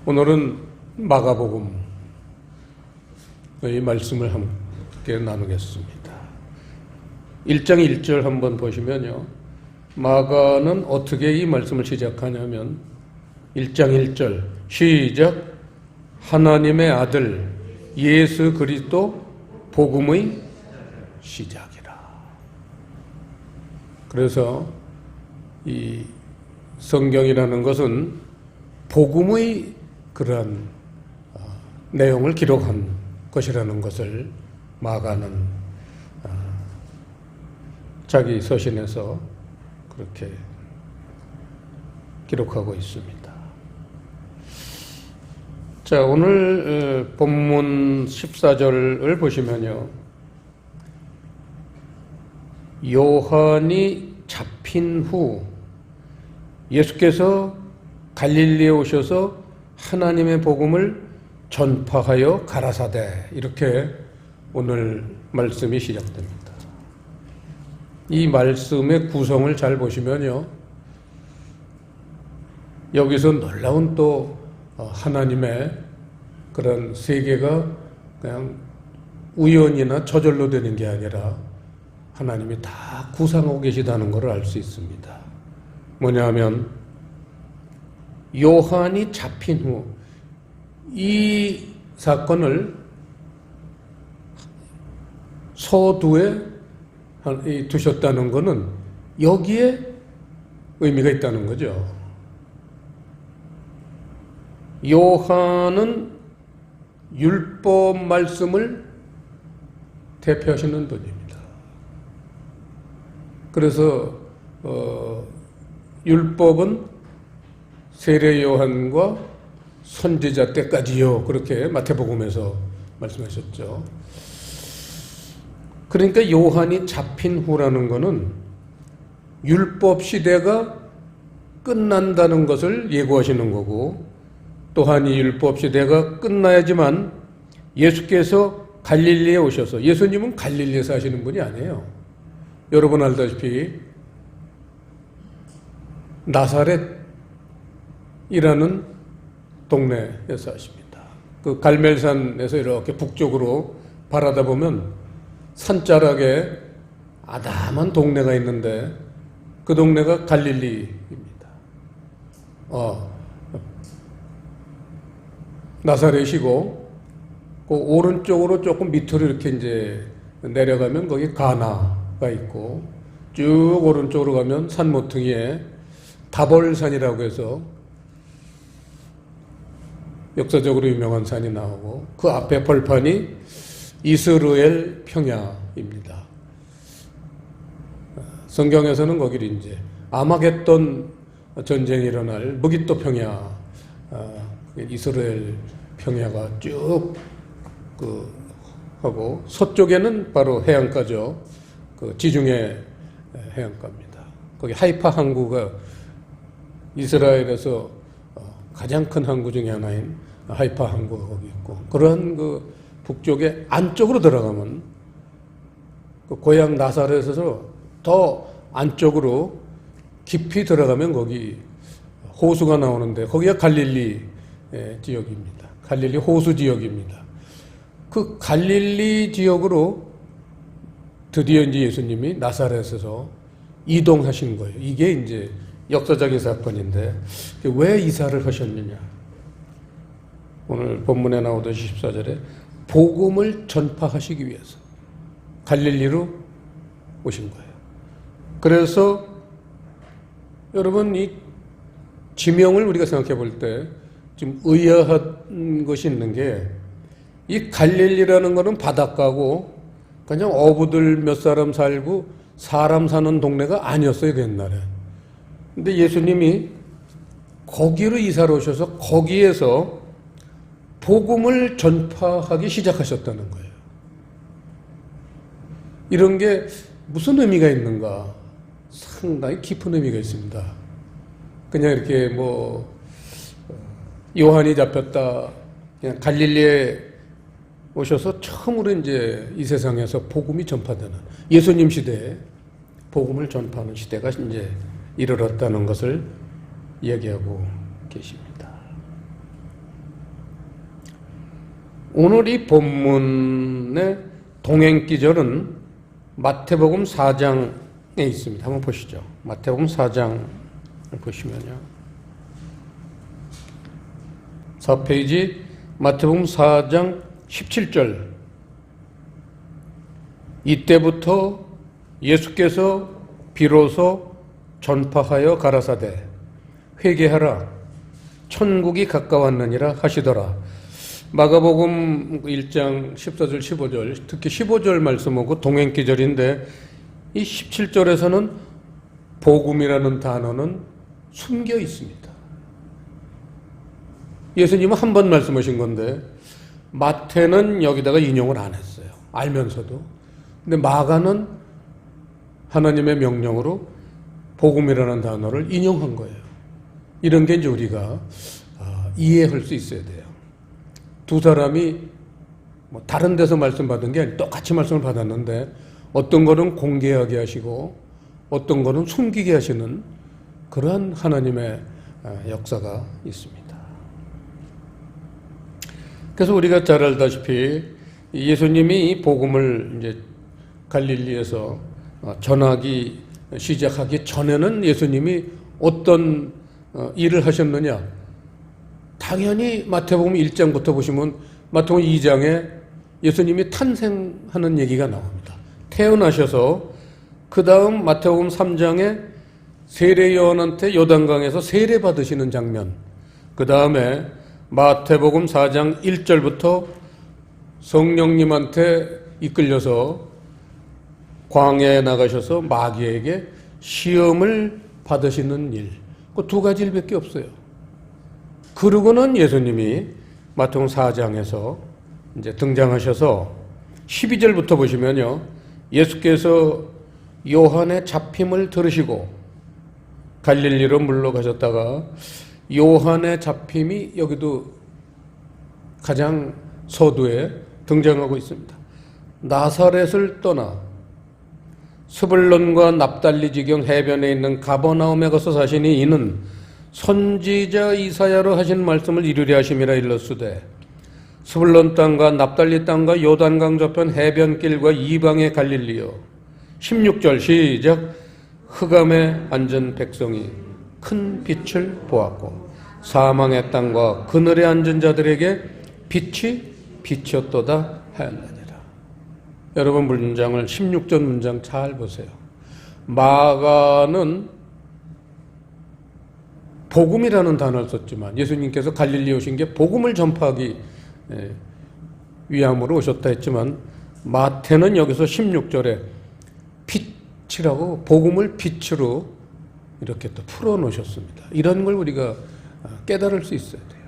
오늘은 마가복음의 말씀을 함께 나누겠습니다. 1장 1절 한번 보시면요. 마가는 어떻게 이 말씀을 시작하냐면 1장 1절 시작. 하나님의 아들 예수 그리스도 복음의 시작이라. 그래서 이 성경이라는 것은 복음의 그러한 내용을 기록한 것이라는 것을 마가는 자기 서신에서 그렇게 기록하고 있습니다. 자, 오늘 본문 14절을 보시면요. 요한이 잡힌 후 예수께서 갈릴리에 오셔서 하나님의 복음을 전파하여 가라사대, 이렇게 오늘 말씀이 시작됩니다. 이 말씀의 구성을 잘 보시면요, 여기서 놀라운 또 하나님의 그런 세계가 그냥 우연이나 저절로 되는 게 아니라 하나님이 다 구상하고 계시다는 것을 알 수 있습니다. 뭐냐 하면 요한이 잡힌 후 이 사건을 서두에 두셨다는 것은 여기에 의미가 있다는 거죠. 요한은 율법 말씀을 대표하시는 분입니다. 그래서 율법은 세례 요한과 선지자 때까지요, 그렇게 마태복음에서 말씀하셨죠. 그러니까 요한이 잡힌 후라는 것은 율법 시대가 끝난다는 것을 예고하시는 거고, 또한 이 율법 시대가 끝나야지만 예수께서 갈릴리에 오셔서, 예수님은 갈릴리에 사시는 분이 아니에요. 여러분 알다시피 나사렛이라는 동네에 사십니다. 그 갈멜산에서 이렇게 북쪽으로 바라다 보면 산자락에 아담한 동네가 있는데 그 동네가 갈릴리입니다. 나사렛이고 그 오른쪽으로 조금 밑으로 이렇게 이제 내려가면 거기 가나가 있고, 쭉 오른쪽으로 가면 산 모퉁이에 다볼산이라고 해서 역사적으로 유명한 산이 나오고, 그 앞에 벌판이 이스라엘 평야입니다. 성경에서는 거기를 이제 아마겟돈 전쟁이 일어날 무깃도 평야, 이스라엘 평야가 쭉 하고, 서쪽에는 바로 해안가죠. 그 지중해 해안가입니다. 거기 하이파 항구가 이스라엘에서 가장 큰 항구 중에 하나인 하이파 항구가 거기 있고, 그러한 그 북쪽의 안쪽으로 들어가면 그 고향 나사렛에서 더 안쪽으로 깊이 들어가면 거기 호수가 나오는데 거기가 갈릴리 지역입니다. 갈릴리 호수 지역입니다. 그 갈릴리 지역으로 드디어 이제 예수님이 나사렛에서 이동하신 거예요. 이게 이제 역사적인 사건인데, 왜 이사를 하셨느냐? 오늘 본문에 나오듯이 14절에 복음을 전파하시기 위해서 갈릴리로 오신 거예요. 그래서 여러분, 이 지명을 우리가 생각해 볼 때 좀 의아한 것이 있는 게, 이 갈릴리라는 것은 바닷가고 그냥 어부들 몇 사람 살고 사람 사는 동네가 아니었어요, 그 옛날에. 근데 예수님이 거기로 이사를 오셔서 거기에서 복음을 전파하기 시작하셨다는 거예요. 이런 게 무슨 의미가 있는가? 상당히 깊은 의미가 있습니다. 그냥 이렇게 요한이 잡혔다, 그냥 갈릴리에 오셔서 처음으로 이제 이 세상에서 복음이 전파되는, 예수님 시대에 복음을 전파하는 시대가 이제 이르렀다는 것을 얘기하고 계십니다. 오늘 이 본문의 동행기절은 마태복음 4장에 있습니다. 한번 보시죠. 마태복음 4장을 보시면요. 4페이지 마태복음 4장 17절. 이때부터 예수께서 비로소 전파하여 가라사대 회개하라 천국이 가까웠느니라 하시더라. 마가복음 1장 14절 15절 특히 15절 말씀하고 동행기절인데 이 17절에서는 복음이라는 단어는 숨겨 있습니다. 예수님은 한 번 말씀하신 건데 마태는 여기다가 인용을 안 했어요. 알면서도. 근데 마가는 하나님의 명령으로 복음이라는 단어를 인용한 거예요. 이런 게 이제 우리가 이해할 수 있어야 돼요. 두 사람이 뭐 다른 데서 말씀 받은 게 아니라 똑같이 말씀을 받았는데 어떤 거는 공개하게 하시고 어떤 거는 숨기게 하시는 그러한 하나님의 역사가 있습니다. 그래서 우리가 잘 알다시피 예수님이 이 복음을 이제 갈릴리에서 전하기 시작하기 전에는 예수님이 어떤 일을 하셨느냐? 당연히 마태복음 1장부터 보시면 마태복음 2장에 예수님이 탄생하는 얘기가 나옵니다. 태어나셔서 그 다음 마태복음 3장에 세례 요한한테 요단강에서 세례 받으시는 장면, 그 다음에 마태복음 4장 1절부터 성령님한테 이끌려서 광야에 나가셔서 마귀에게 시험을 받으시는 일, 그 두 가지 일밖에 없어요. 그러고는 예수님이 마태복음 4장에서 이제 등장하셔서 12절부터 보시면요, 예수께서 요한의 잡힘을 들으시고 갈릴리로 물러가셨다가 요한의 잡힘이 여기도 가장 서두에 등장하고 있습니다. 나사렛을 떠나 스불론과 납달리 지경 해변에 있는 가버나움에 가서 사시니 이는 선지자 이사야로 하신 말씀을 이루려 하심이라 일렀으되 스불론 땅과 납달리 땅과 요단강 저편 해변길과 이방의 갈릴리요. 16절 시작. 흑암에 앉은 백성이 큰 빛을 보았고 사망의 땅과 그늘에 앉은 자들에게 빛이 비쳤도다 하였느니라. 여러분 문장을 16절 문장 잘 보세요. 마가는 복음이라는 단어를 썼지만 예수님께서 갈릴리 오신 게 복음을 전파하기 위함으로 오셨다 했지만 마태는 여기서 16절에 빛이라고 복음을 빛으로 이렇게 또 풀어놓으셨습니다. 이런 걸 우리가 깨달을 수 있어야 돼요.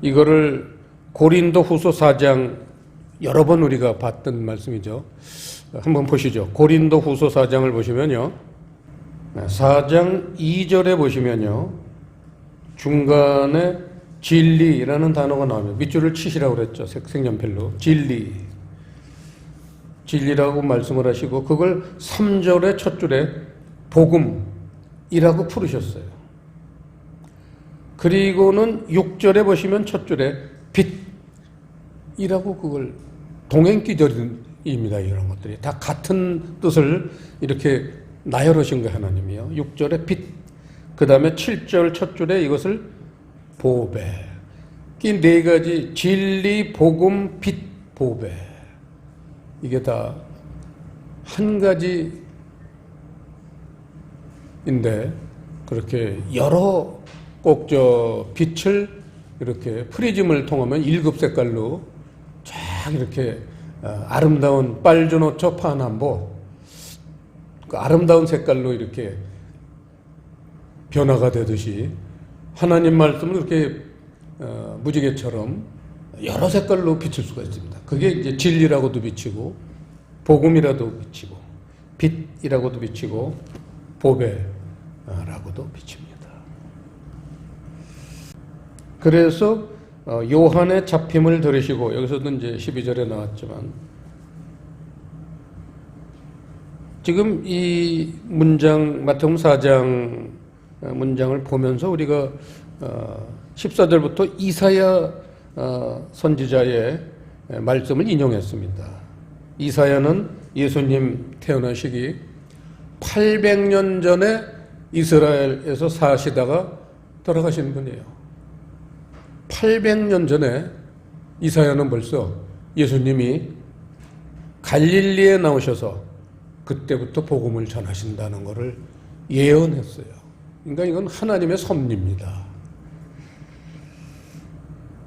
이거를 고린도 후서 4장 여러 번 우리가 봤던 말씀이죠. 한번 보시죠. 고린도 후서 4장을 보시면요. 4장 2절에 보시면요. 중간에 진리라는 단어가 나오면 밑줄을 치시라고 그랬죠. 색연필로. 진리라고 말씀을 하시고 그걸 3절의 첫 줄에 복음이라고 풀으셨어요. 그리고는 6절에 보시면 첫 줄에 빛이라고 그걸 동행기절입니다. 이런 것들이 다 같은 뜻을 이렇게 나열하신 거예요. 하나님이요. 6절에 빛, 그 다음에 7절 첫 줄에 이것을 보배. 이 네 가지 진리, 복음, 빛, 보배. 이게 다 한 가지인데 그렇게 여러 꼭 빛을 이렇게 프리즘을 통하면 7 색깔로 쫙 이렇게 아름다운 빨주노초 파남보 그 아름다운 색깔로 이렇게 변화가 되듯이 하나님 말씀을 이렇게 무지개처럼 여러 색깔로 비칠 수가 있습니다. 그게 이제 진리라고도 비치고 복음이라도 비치고 빛이라고도 비치고 보배라고도 비칩니다. 그래서 요한의 잡힘을 들으시고 여기서도 이제 12절에 나왔지만 지금 이 문장 마태복음 4장 문장을 보면서 우리가 14절부터 이사야 선지자의 말씀을 인용했습니다. 이사야는 예수님 태어나시기 800년 전에 이스라엘에서 사시다가 돌아가신 분이에요. 800년 전에 이사야는 벌써 예수님이 갈릴리에 나오셔서 그때부터 복음을 전하신다는 것을 예언했어요. 그러니까 이건 하나님의 섭리입니다.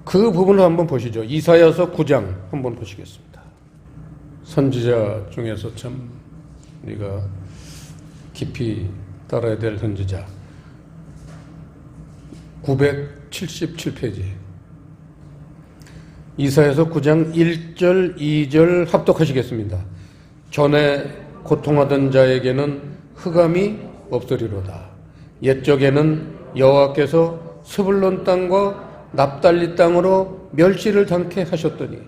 그 부분을 한번 보시죠. 이사야서 9장 한번 보시겠습니다. 선지자 중에서 참 우리가 깊이 따라야 될 선지자 977페이지 이사야서 9장 1절 2절 합독하시겠습니다. 전에 고통하던 자에게는 흑암이 없으리로다. 옛적에는 여호와께서 스불론 땅과 납달리 땅으로 멸시를 당케 하셨더니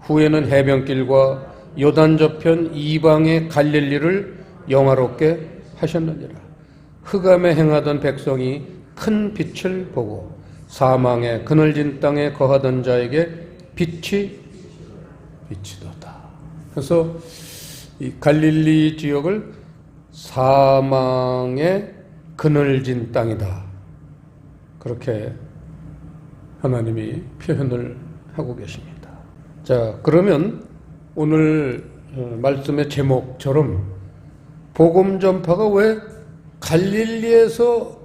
후에는 해변길과 요단 저편 이방의 갈릴리를 영화롭게 하셨느니라. 흑암에 행하던 백성이 큰 빛을 보고 사망의 그늘진 땅에 거하던 자에게 빛이도다. 그래서 이 갈릴리 지역을 사망의 그늘진 땅이다. 그렇게 하나님이 표현을 하고 계십니다. 자, 그러면 오늘 말씀의 제목처럼 복음 전파가 왜 갈릴리에서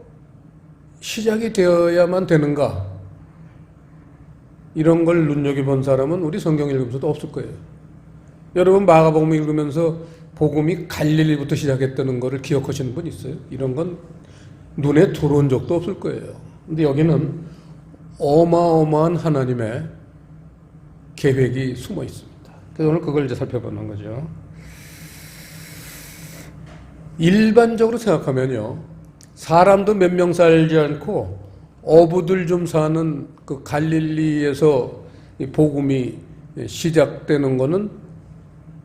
시작이 되어야만 되는가? 이런 걸 눈여겨본 사람은 우리 성경 읽으면서도 없을 거예요. 여러분 마가복음 읽으면서 복음이 갈릴리부터 시작했다는 것을 기억하시는 분 있어요? 이런 건 눈에 들어온 적도 없을 거예요. 근데 여기는 어마어마한 하나님의 계획이 숨어 있습니다. 그래서 오늘 그걸 이제 살펴보는 거죠. 일반적으로 생각하면요, 사람도 몇 명 살지 않고 어부들 좀 사는 그 갈릴리에서 이 복음이 시작되는 거는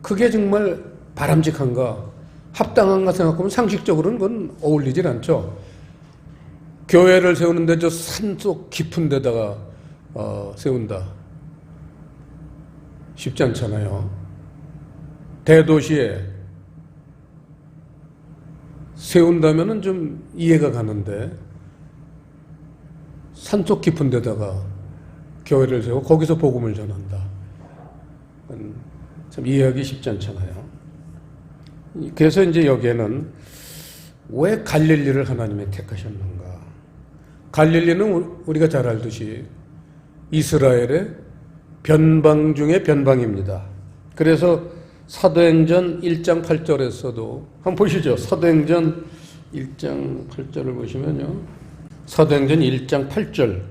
그게 정말 바람직한가, 합당한가 생각하면 상식적으로는 그건 어울리질 않죠. 교회를 세우는데 저 산속 깊은 데다가 세운다. 쉽지 않잖아요. 대도시에 세운다면은 좀 이해가 가는데 산속 깊은 데다가 교회를 세우고 거기서 복음을 전한다. 참 이해하기 쉽지 않잖아요. 그래서 이제 여기에는 왜 갈릴리를 하나님이 택하셨는가? 갈릴리는 우리가 잘 알듯이 이스라엘의 변방 중에 변방입니다. 그래서 사도행전 1장 8절에서도 한번 보시죠. 사도행전 1장 8절을 보시면요. 사도행전 1장 8절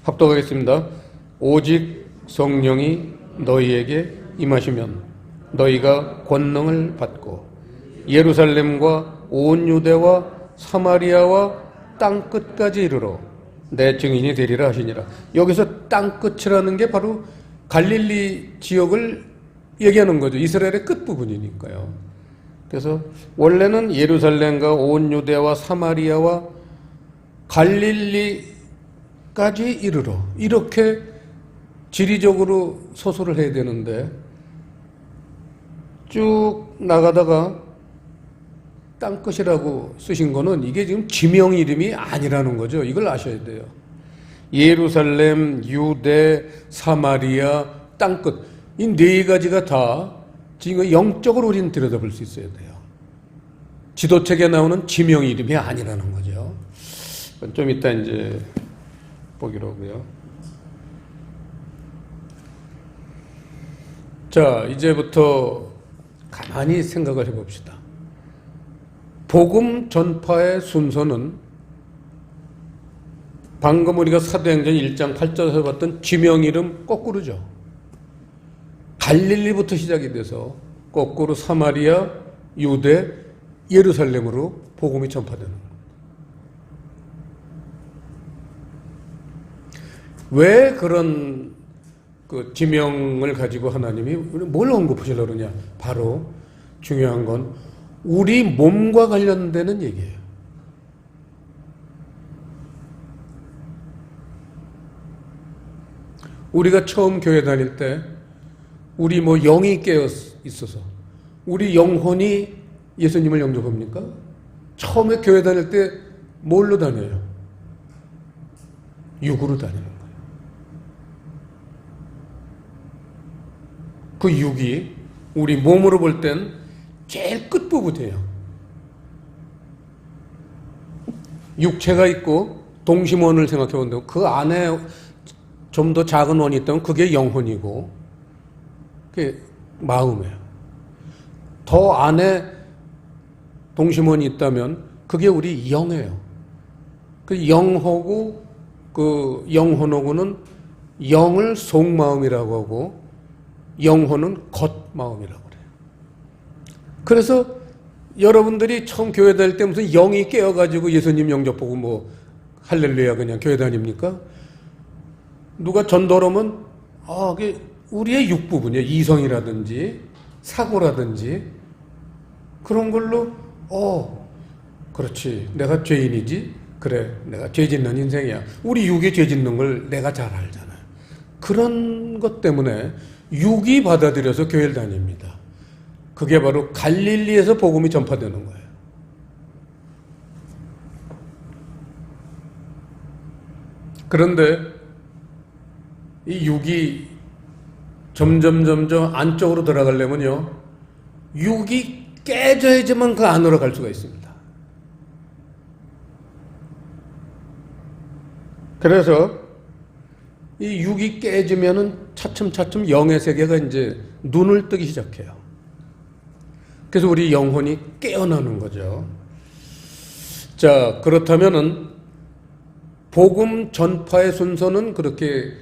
합독하겠습니다. 오직 성령이 너희에게 임하시면 너희가 권능을 받고 예루살렘과 온 유대와 사마리아와 땅끝까지 이르러 내 증인이 되리라 하시니라. 여기서 땅끝이라는 게 바로 갈릴리 지역을 얘기하는 거죠. 이스라엘의 끝부분이니까요. 그래서 원래는 예루살렘과 온 유대와 사마리아와 갈릴리까지 이르러 이렇게 지리적으로 서술을 해야 되는데 쭉 나가다가 땅끝이라고 쓰신 거는 이게 지금 지명 이름이 아니라는 거죠. 이걸 아셔야 돼요. 예루살렘, 유대, 사마리아, 땅끝 이 네 가지가 다 지금 영적으로 우리는 들여다볼 수 있어야 돼요. 지도책에 나오는 지명 이름이 아니라는 거죠. 좀 이따 이제 보기로 하고요. 자, 이제부터 가만히 생각을 해봅시다. 복음 전파의 순서는 방금 우리가 사도행전 1장 8절에서 봤던 지명 이름 거꾸로죠. 갈릴리부터 시작이 돼서 거꾸로 사마리아, 유대, 예루살렘으로 복음이 전파되는 겁니다. 왜 그런 그 지명을 가지고 하나님이 뭘 언급하시려고 그러냐? 바로 중요한 건 우리 몸과 관련되는 얘기예요. 우리가 처음 교회 다닐 때 우리 뭐 영이 깨어 있어서 우리 영혼이 예수님을 영접합니까? 처음에 교회 다닐 때 뭘로 다녀요? 육으로 다니는 거예요. 그 육이 우리 몸으로 볼 땐 제일 끝부분이에요. 육체가 있고 동심원을 생각해 본다면 그 안에 좀 더 작은 원이 있다면 그게 영혼이고 그게 마음이에요. 더 안에 동심원이 있다면 그게 우리 영이에요. 그 영하고 그 영혼하고는 영을 속마음이라고 하고 영혼은 겉마음이라고 그래요. 그래서 여러분들이 처음 교회 다닐 때 무슨 영이 깨어가지고 예수님 영접하고 뭐 할렐루야 그냥 교회 다닙니까? 누가 전도하면 그게 우리의 육부분이에요. 이성이라든지 사고라든지 그런 걸로 그렇지 내가 죄인이지 그래 내가 죄 짓는 인생이야. 우리 육이 죄 짓는 걸 내가 잘 알잖아요. 그런 것 때문에 육이 받아들여서 교회를 다닙니다. 그게 바로 갈릴리에서 복음이 전파되는 거예요. 그런데 이 육이 점점 안쪽으로 들어가려면요, 육이 깨져야지만 그 안으로 갈 수가 있습니다. 그래서 이 육이 깨지면은 차츰 영의 세계가 이제 눈을 뜨기 시작해요. 그래서 우리 영혼이 깨어나는 거죠. 자, 그렇다면은 복음 전파의 순서는 그렇게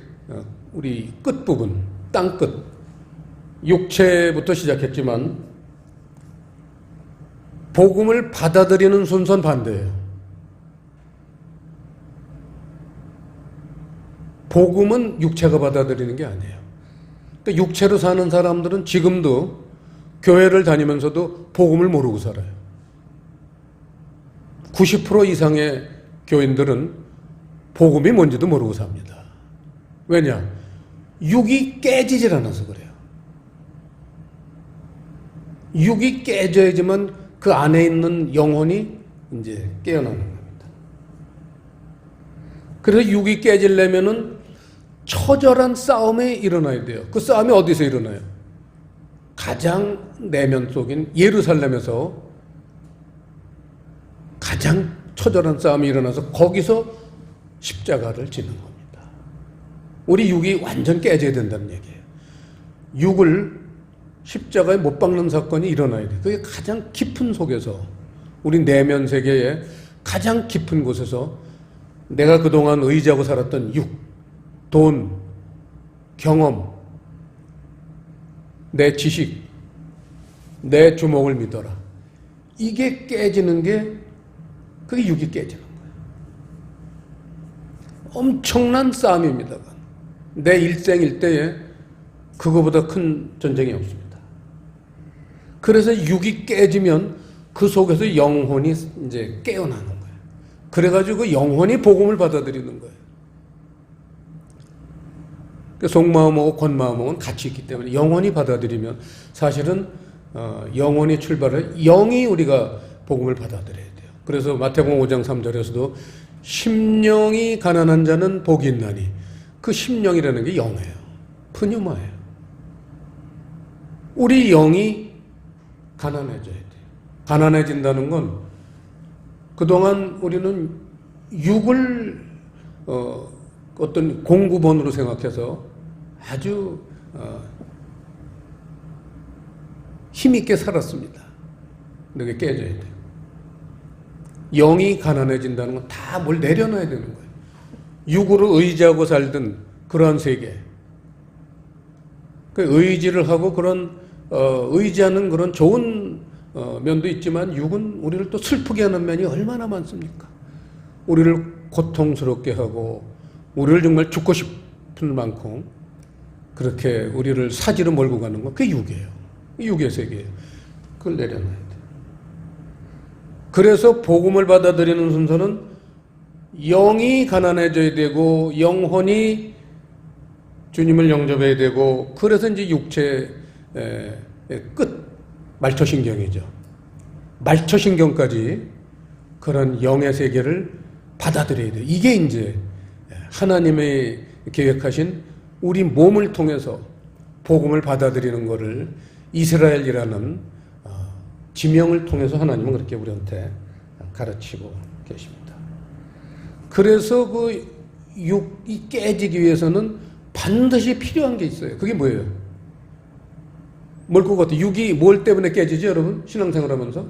우리 끝부분, 땅끝, 육체부터 시작했지만 복음을 받아들이는 순서는 반대예요. 복음은 육체가 받아들이는 게 아니에요. 그러니까 육체로 사는 사람들은 지금도 교회를 다니면서도 복음을 모르고 살아요. 90% 이상의 교인들은 복음이 뭔지도 모르고 삽니다. 왜냐? 육이 깨지질 않아서 그래요. 육이 깨져야지만 그 안에 있는 영혼이 이제 깨어나는 겁니다. 그래서 육이 깨지려면은 처절한 싸움이 일어나야 돼요. 그 싸움이 어디서 일어나요? 가장 내면 속인 예루살렘에서 가장 처절한 싸움이 일어나서 거기서 십자가를 지는 겁니다. 우리 육이 완전 깨져야 된다는 얘기예요. 육을 십자가에 못 박는 사건이 일어나야 돼요. 그게 가장 깊은 속에서 우리 내면 세계의 가장 깊은 곳에서 내가 그동안 의지하고 살았던 육, 돈, 경험, 내 지식, 내 주먹을 믿어라. 이게 깨지는 게 그게 육이 깨지는 거예요. 엄청난 싸움입니다. 내 일생일대에 그거보다 큰 전쟁이 없습니다. 그래서 육이 깨지면 그 속에서 영혼이 이제 깨어나는 거예요. 그래가지고 영혼이 복음을 받아들이는 거예요. 속마음하고 겉마음은 같이 있기 때문에 영혼이 받아들이면 사실은 영혼이 출발해 영이 우리가 복음을 받아들여야 돼요. 그래서 마태복음 5장 3절에서도 심령이 가난한 자는 복이 있나니 그 심령이라는 게 영이에요. 푸뉴마예요. 우리 영이 가난해져야 돼요. 가난해진다는 건 그동안 우리는 육을 어떤 공구본으로 생각해서 아주 힘있게 살았습니다. 그게 깨져야 돼요. 영이 가난해진다는 건 다 뭘 내려놔야 되는 거예요. 육으로 의지하고 살던 그러한 세계. 그 의지를 하고 그런 의지하는 그런 좋은 면도 있지만 육은 우리를 또 슬프게 하는 면이 얼마나 많습니까? 우리를 고통스럽게 하고 우리를 정말 죽고 싶은 만큼 그렇게 우리를 사지로 몰고 가는 건 그게 육이에요. 육의 세계예요. 그걸 내려놔야 돼요. 그래서 복음을 받아들이는 순서는 영이 가난해져야 되고 영혼이 주님을 영접해야 되고, 그래서 이제 육체의 끝, 말초신경이죠. 말초신경까지 그런 영의 세계를 받아들여야 돼요. 이게 이제 하나님의 계획하신 우리 몸을 통해서 복음을 받아들이는 것을 이스라엘이라는 지명을 통해서 하나님은 그렇게 우리한테 가르치고 계십니다. 그래서 그 육이 깨지기 위해서는 반드시 필요한 게 있어요. 그게 뭐예요? 뭘 것 같아요? 육이 뭘 때문에 깨지지, 여러분? 신앙생활 하면서?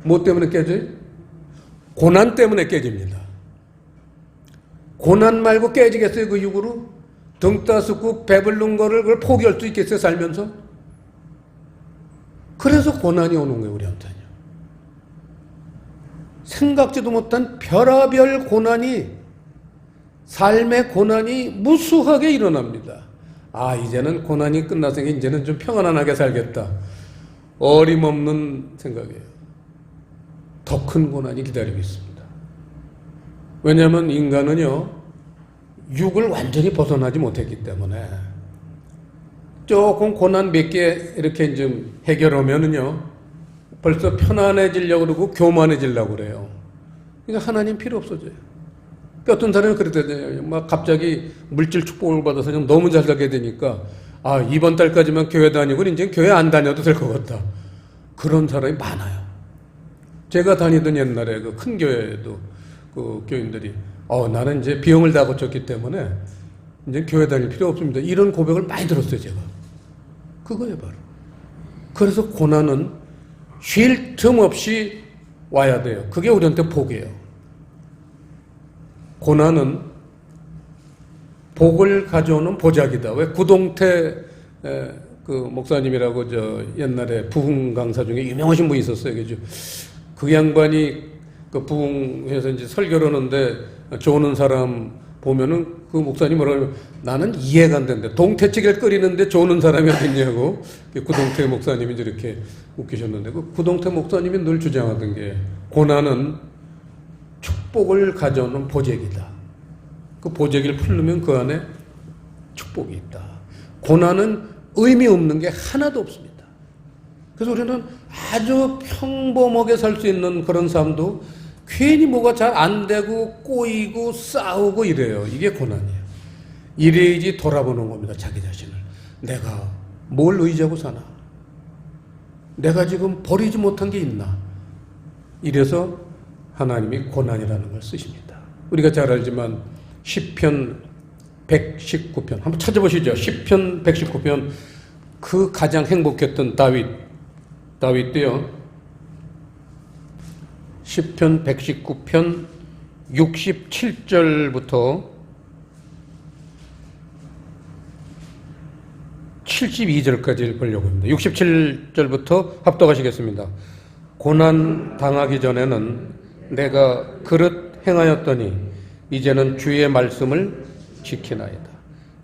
뭐 때문에 깨져요? 고난 때문에 깨집니다. 고난 말고 깨지겠어요, 그 육으로? 등 따스고 배부른 거를 그걸 포기할 수 있겠어요, 살면서? 그래서 고난이 오는 거예요, 우리한테는. 생각지도 못한 별하별 고난이, 삶의 고난이 무수하게 일어납니다. 아, 이제는 고난이 끝났으니까 이제는 좀 평안하게 살겠다. 어림없는 생각이에요. 더 큰 고난이 기다리고 있습니다. 왜냐하면 인간은요, 육을 완전히 벗어나지 못했기 때문에 조금 고난 몇 개 이렇게 좀 해결하면은요, 벌써 편안해지려고 그러고 교만해지려고 그래요. 그러니까 하나님 필요 없어져요. 어떤 사람은 그랬대요. 막 갑자기 물질 축복을 받아서 좀 너무 잘 살게 되니까, 아, 이번 달까지만 교회 다니고 이제 교회 안 다녀도 될 것 같다. 그런 사람이 많아요. 제가 다니던 옛날에 그 큰 교회에도 그 교인들이, 나는 이제 비용을 다 고쳤기 때문에 이제 교회 다닐 필요 없습니다. 이런 고백을 많이 들었어요, 제가. 그거예요, 바로. 그래서 고난은 쉴 틈 없이 와야 돼요. 그게 우리한테 복이에요. 고난은 복을 가져오는 보자기다. 왜 구동태 그 목사님이라고 저 옛날에 부흥 강사 중에 유명하신 분이 있었어요. 그 양반이 그 부흥회에서 이제 설교를 하는데 좋은 사람 보면은 그 목사님 뭐라고, 나는 이해가 안 되는데 동태찌개를 끓이는데 좋은 사람이 어딨냐고 구동태 목사님이 이렇게 웃기셨는데, 그 구동태 목사님이 늘 주장하던 게 고난은 축복을 가져오는 보재기다. 그 보재기를 풀르면 그 안에 축복이 있다. 고난은 의미 없는 게 하나도 없습니다. 그래서 우리는 아주 평범하게 살 수 있는 그런 삶도 괜히 뭐가 잘 안 되고 꼬이고 싸우고 이래요. 이게 고난이에요. 이래야지 돌아보는 겁니다. 자기 자신을. 내가 뭘 의지하고 사나? 내가 지금 버리지 못한 게 있나? 이래서 하나님이 고난이라는 걸 쓰십니다. 우리가 잘 알지만 시편 119편 한번 찾아보시죠. 시편 119편, 그 가장 행복했던 다윗도요. 시편 119편 67절부터 72절까지 보려고 합니다. 67절부터 합독하시겠습니다. 고난 당하기 전에는 내가 그릇 행하였더니 이제는 주의 말씀을 지키나이다.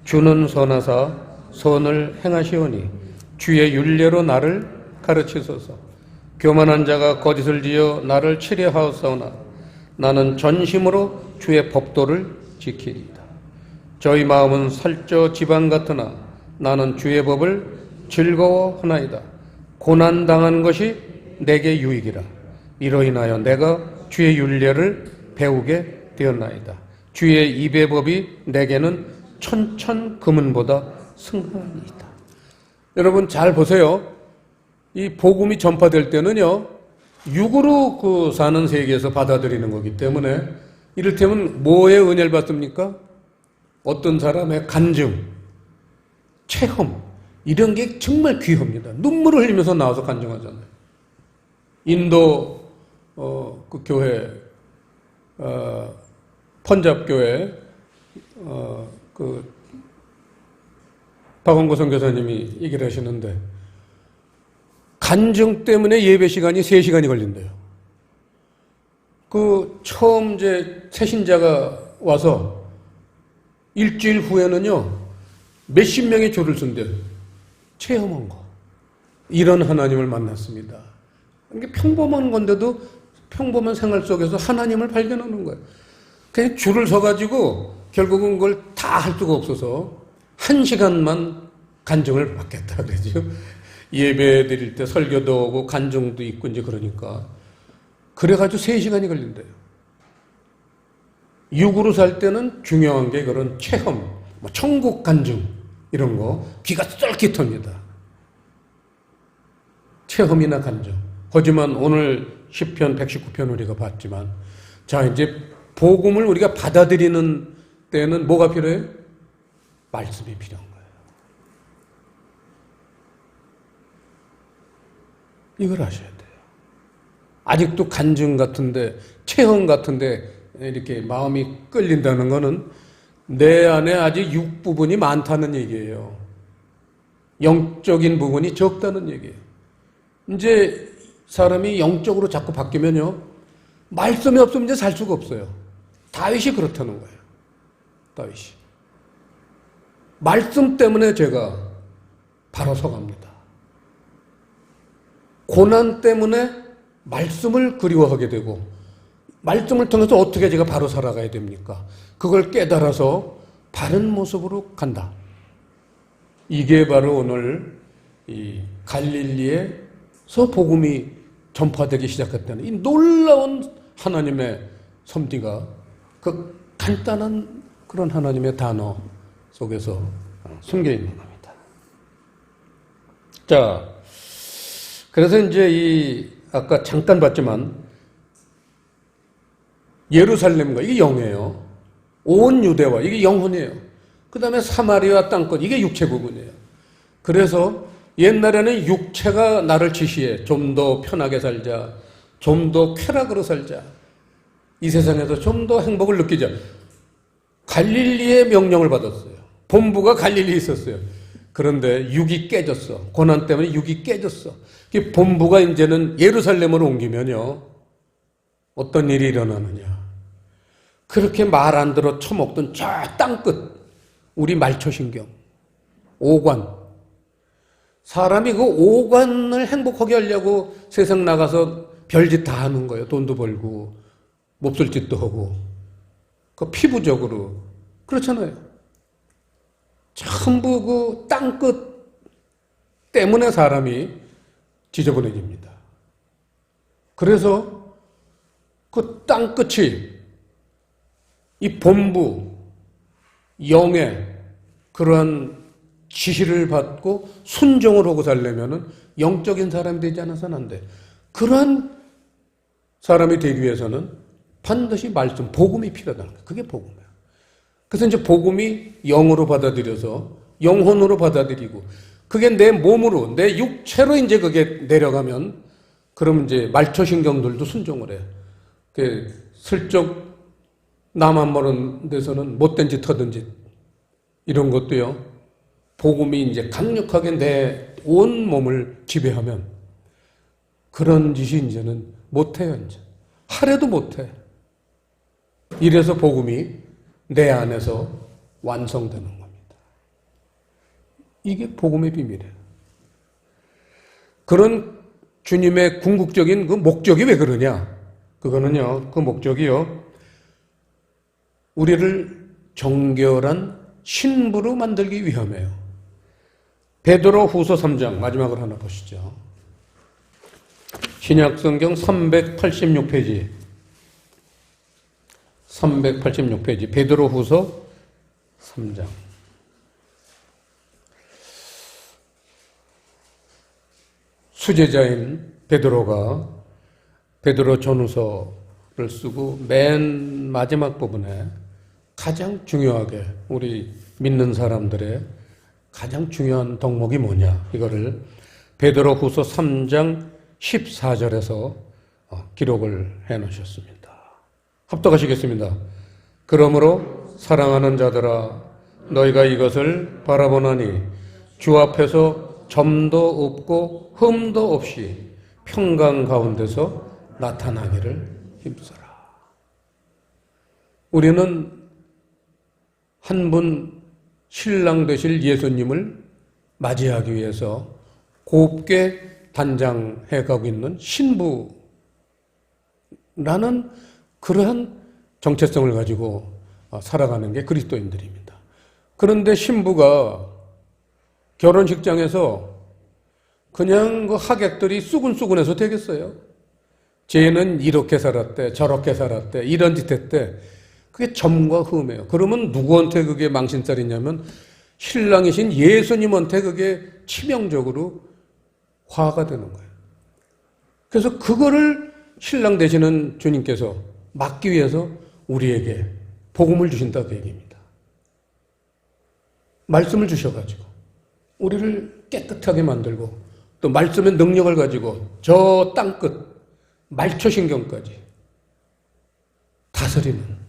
주는 선하사 선을 행하시오니 주의 율례로 나를 가르치소서. 교만한 자가 거짓을 지어 나를 치려하옵사오나 나는 전심으로 주의 법도를 지키리이다. 저희 마음은 살쪄 지방 같으나 나는 주의 법을 즐거워하나이다. 고난 당한 것이 내게 유익이라. 이로 인하여 내가 주의 율례를 배우게 되었나이다. 주의 입의 법이 내게는 천천 금은보다 승하니이다. 여러분 잘 보세요. 이 복음이 전파될 때는요, 육으로 그 사는 세계에서 받아들이는 거기 때문에, 이를테면 뭐의 은혜를 받습니까? 어떤 사람의 간증, 체험, 이런 게 정말 귀합니다. 눈물을 흘리면서 나와서 간증하잖아요. 인도 그 교회, 펀잡 교회, 그 박원고 선교사님이 얘기를 하시는데, 간증 때문에 예배 시간이 3시간이 걸린대요. 그 처음 이제 새신자가 와서 일주일 후에는요, 몇십 명의 줄을 쓴대요. 체험한 거. 이런 하나님을 만났습니다. 이게 평범한 건데도 평범한 생활 속에서 하나님을 발견하는 거예요. 그냥 줄을 서가지고 결국은 그걸 다 할 수가 없어서 1시간만 간증을 받겠다 그러죠. 예배 드릴 때 설교도 오고 간증도 있고 이제 그러니까. 그래가지고 3시간이 걸린대요. 육으로 살 때는 중요한 게 그런 체험, 뭐 천국 간증 이런 거 귀가 쫄깃합니다. 체험이나 간증. 하지만 오늘 시편 119편 우리가 봤지만 자 이제 복음을 우리가 받아들이는 때는 뭐가 필요해요? 말씀이 필요한 거예요. 이걸 아셔야 돼요. 아직도 간증 같은데 체험 같은데 이렇게 마음이 끌린다는 거는 내 안에 아직 육 부분이 많다는 얘기예요. 영적인 부분이 적다는 얘기예요. 이제 사람이 영적으로 자꾸 바뀌면요. 말씀이 없으면 이제 살 수가 없어요. 다윗이 그렇다는 거예요. 다윗이. 말씀 때문에 제가 바로 서갑니다. 고난 때문에 말씀을 그리워하게 되고 말씀을 통해서 어떻게 제가 바로 살아가야 됩니까? 그걸 깨달아서 바른 모습으로 간다. 이게 바로 오늘 이 갈릴리에서 복음이 전파되기 시작했다는 이 놀라운 하나님의 섭리가 그 간단한 그런 하나님의 단어 속에서 숨겨 있는 겁니다. 자, 그래서 이제 이 아까 잠깐 봤지만 예루살렘과 이게 영이에요. 온 유대와 이게 영혼이에요. 그 다음에 사마리아 땅끝 이게 육체 부분이에요. 그래서 옛날에는 육체가 나를 지시해 좀 더 편하게 살자, 좀 더 쾌락으로 살자, 이 세상에서 좀 더 행복을 느끼자. 갈릴리의 명령을 받았어요. 본부가 갈릴리에 있었어요. 그런데 육이 깨졌어. 고난 때문에 육이 깨졌어. 본부가 이제는 예루살렘으로 옮기면요. 어떤 일이 일어나느냐. 그렇게 말 안 들어 처먹던 저 땅끝, 우리 말초신경, 오관. 사람이 그 오관을 행복하게 하려고 세상 나가서 별짓 다 하는 거예요. 돈도 벌고, 몹쓸 짓도 하고. 그 피부적으로. 그렇잖아요. 전부 그 땅끝 때문에 사람이 지저분해집니다. 그래서 그 땅끝이 이 본부, 영의 그러한 지시를 받고 순종을 하고 살려면은 영적인 사람이 되지 않아서는 안 돼. 그러한 사람이 되기 위해서는 반드시 말씀, 복음이 필요하다는 거예요. 그게 복음이에요. 그래서 이제 복음이 영으로 받아들여서 영혼으로 받아들이고 그게 내 몸으로, 내 육체로 이제 그게 내려가면 그럼 이제 말초신경들도 순종을 해요. 슬쩍 남 안 모르는 데서는 못된 짓 하던 짓 이런 것도요. 복음이 이제 강력하게 내 온 몸을 지배하면 그런 짓이 이제는 못해요. 이제 하려도 못해. 이래서 복음이 내 안에서 완성되는 겁니다. 이게 복음의 비밀이에요. 그런 주님의 궁극적인 그 목적이 왜 그러냐? 그거는요, 그 목적이요, 우리를 정결한 신부로 만들기 위함이에요. 베드로 후서 3장, 마지막으로 하나 보시죠. 신약성경 386페이지. 386페이지. 베드로 후서 3장. 수제자인 베드로가 베드로 전후서를 쓰고 맨 마지막 부분에 가장 중요하게 우리 믿는 사람들의 가장 중요한 덕목이 뭐냐, 이거를 베드로 후서 3장 14절에서 기록을 해 놓으셨습니다. 합독하시겠습니다. 그러므로 사랑하는 자들아, 너희가 이것을 바라보나니 주 앞에서 점도 없고 흠도 없이 평강 가운데서 나타나기를 힘써라. 우리는 한 분 신랑 되실 예수님을 맞이하기 위해서 곱게 단장해 가고 있는 신부라는 그러한 정체성을 가지고 살아가는 게 그리스도인들입니다. 그런데 신부가 결혼식장에서 그냥 그 하객들이 쑥은쑥은해서 되겠어요? 쟤는 이렇게 살았대, 저렇게 살았대, 이런 짓 했대. 그게 점과 흠이에요. 그러면 누구한테 그게 망신살이냐면 신랑이신 예수님한테 그게 치명적으로 화가 되는 거예요. 그래서 그거를 신랑 되시는 주님께서 막기 위해서 우리에게 복음을 주신다 그 얘기입니다. 말씀을 주셔가지고 우리를 깨끗하게 만들고 또 말씀의 능력을 가지고 저 땅끝 말초신경까지 다스리는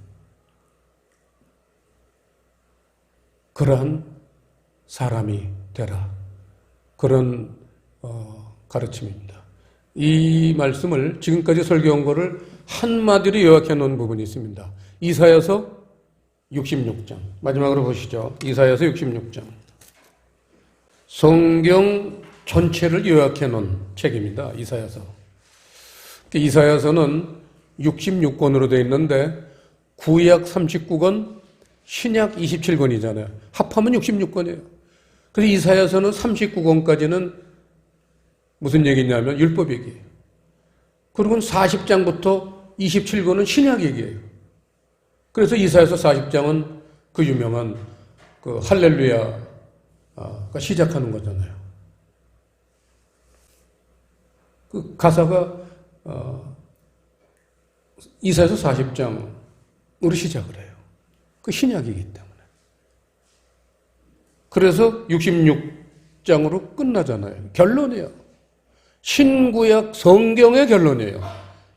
그러한 사람이 되라. 그런 가르침입니다. 이 말씀을 지금까지 설교한 거를 한마디로 요약해 놓은 부분이 있습니다. 이사야서 66장. 마지막으로 보시죠. 이사야서 66장. 성경 전체를 요약해 놓은 책입니다. 이사야서. 이사야서는 66권으로 되어 있는데 구약 39권, 신약 27권이잖아요. 합하면 66권이에요. 그래서 이사야서는 39권까지는 무슨 얘기냐면 율법 얘기예요. 그리고 40장부터 27권은 신약 얘기예요. 그래서 이사야서 40장은 그 유명한 그 할렐루야가 시작하는 거잖아요. 그 가사가 이사야서 40장으로 시작을 해요. 그 신약이기 때문에. 그래서 66장으로 끝나잖아요. 결론이에요. 신구약 성경의 결론이에요.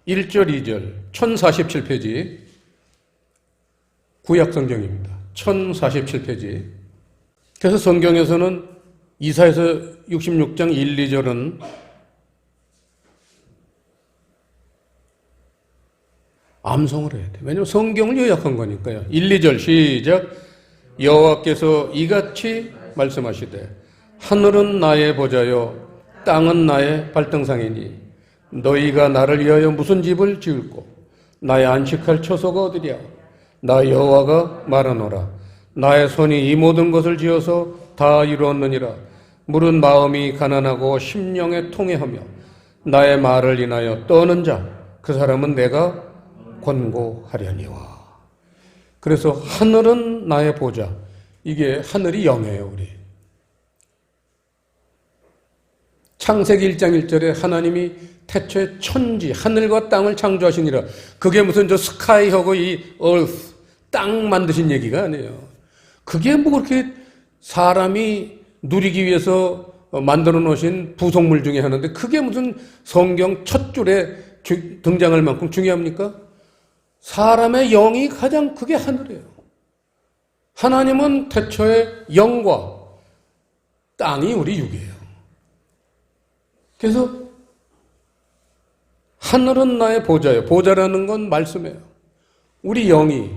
1절, 2절, 1047페이지. 구약 성경입니다. 1047페이지. 그래서 성경에서는 이사야서 66장 1, 2절은 암송을 해야 돼요. 왜냐하면 성경을 요약한 거니까요. 1, 2절 시작. 여호와께서 이같이 말씀하시되 하늘은 나의 보좌요 땅은 나의 발등상이니 너희가 나를 위하여 무슨 집을 지을꼬 나의 안식할 처소가 어디랴. 나 여호와가 말하노라. 나의 손이 이 모든 것을 지어서 다 이루었느니라. 물은 마음이 가난하고 심령에 통회하며 나의 말을 인하여 떠는 자 그 사람은 내가 권고하려니와. 그래서 하늘은 나의 보좌. 이게 하늘이 영이에요, 우리. 창세기 1장 1절에 하나님이 태초에 천지, 하늘과 땅을 창조하시니라. 그게 무슨 저 스카이하고 이 earth, 땅 만드신 얘기가 아니에요. 그게 뭐 그렇게 사람이 누리기 위해서 만들어 놓으신 부속물 중에 하나인데 그게 무슨 성경 첫 줄에 등장할 만큼 중요합니까? 사람의 영이 가장 그게 하늘이에요. 하나님은 태초에 영과 땅이 우리 육이에요. 그래서 하늘은 나의 보좌예요. 보좌라는 건 말씀이에요. 우리 영이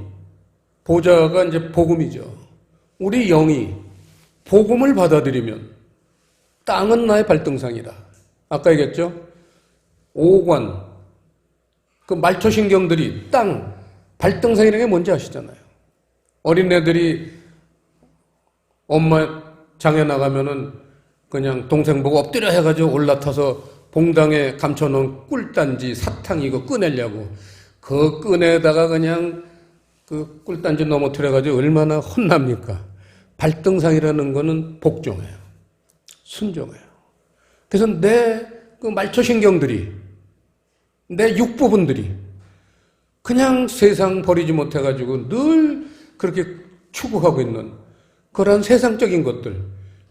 보좌가 이제 복음이죠. 우리 영이 복음을 받아들이면 땅은 나의 발등상이라. 아까 얘기했죠? 오관 그 말초신경들이 땅, 발등상이라는 게 뭔지 아시잖아요. 어린애들이 엄마 장에 나가면은 그냥 동생 보고 엎드려 해가지고 올라타서 봉당에 감춰놓은 꿀단지, 사탕 이거 꺼내려고 그 꺼내다가 그냥 그 꿀단지 넘어뜨려가지고 얼마나 혼납니까? 발등상이라는 거는 복종해요. 순종해요. 그래서 내 그 말초신경들이 내 육부분들이 그냥 세상 버리지 못해가지고 늘 그렇게 추구하고 있는 그런 세상적인 것들,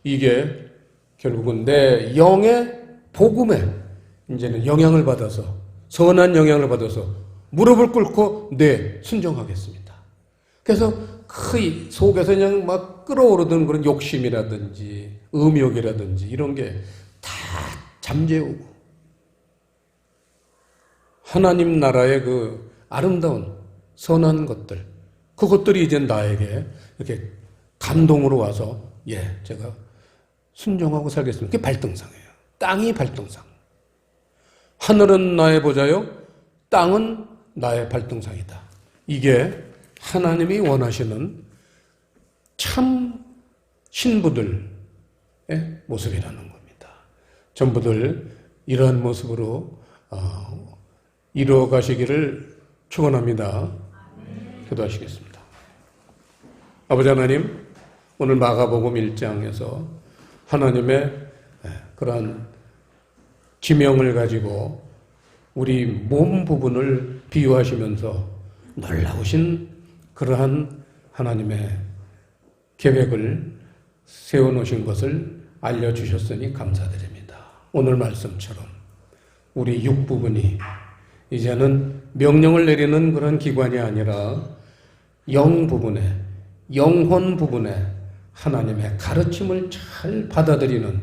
이게 결국은 내 영의 복음에 이제는 영향을 받아서, 선한 영향을 받아서 무릎을 꿇고 네, 순종하겠습니다. 그래서 그 속에서 그냥 막 끓어오르던 그런 욕심이라든지 음욕이라든지 이런 게 다 잠재우고 하나님 나라의 그 아름다운 선한 것들, 그것들이 이제 나에게 이렇게 감동으로 와서 예, 제가 순종하고 살겠습니다. 그게 발등상이에요. 땅이 발등상. 하늘은 나의 보좌요, 땅은 나의 발등상이다. 이게 하나님이 원하시는 참 신부들의 모습이라는 겁니다. 전부들 이러한 모습으로 이루어 가시기를 축원합니다. 기도하시겠습니다. 아버지 하나님, 오늘 마가복음 1장에서 하나님의 그러한 지명을 가지고 우리 몸 부분을 비유하시면서 놀라우신 그러한 하나님의 계획을 세워놓으신 것을 알려주셨으니 감사드립니다. 오늘 말씀처럼 우리 육 부분이 이제는 명령을 내리는 그런 기관이 아니라 영 부분에, 영혼 부분에 하나님의 가르침을 잘 받아들이는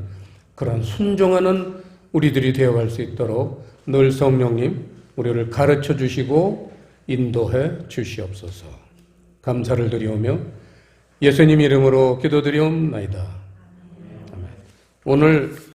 그런 순종하는 우리들이 되어갈 수 있도록 늘 성령님 우리를 가르쳐 주시고 인도해 주시옵소서. 감사를 드리오며 예수님 이름으로 기도드리옵나이다. 아멘. 오늘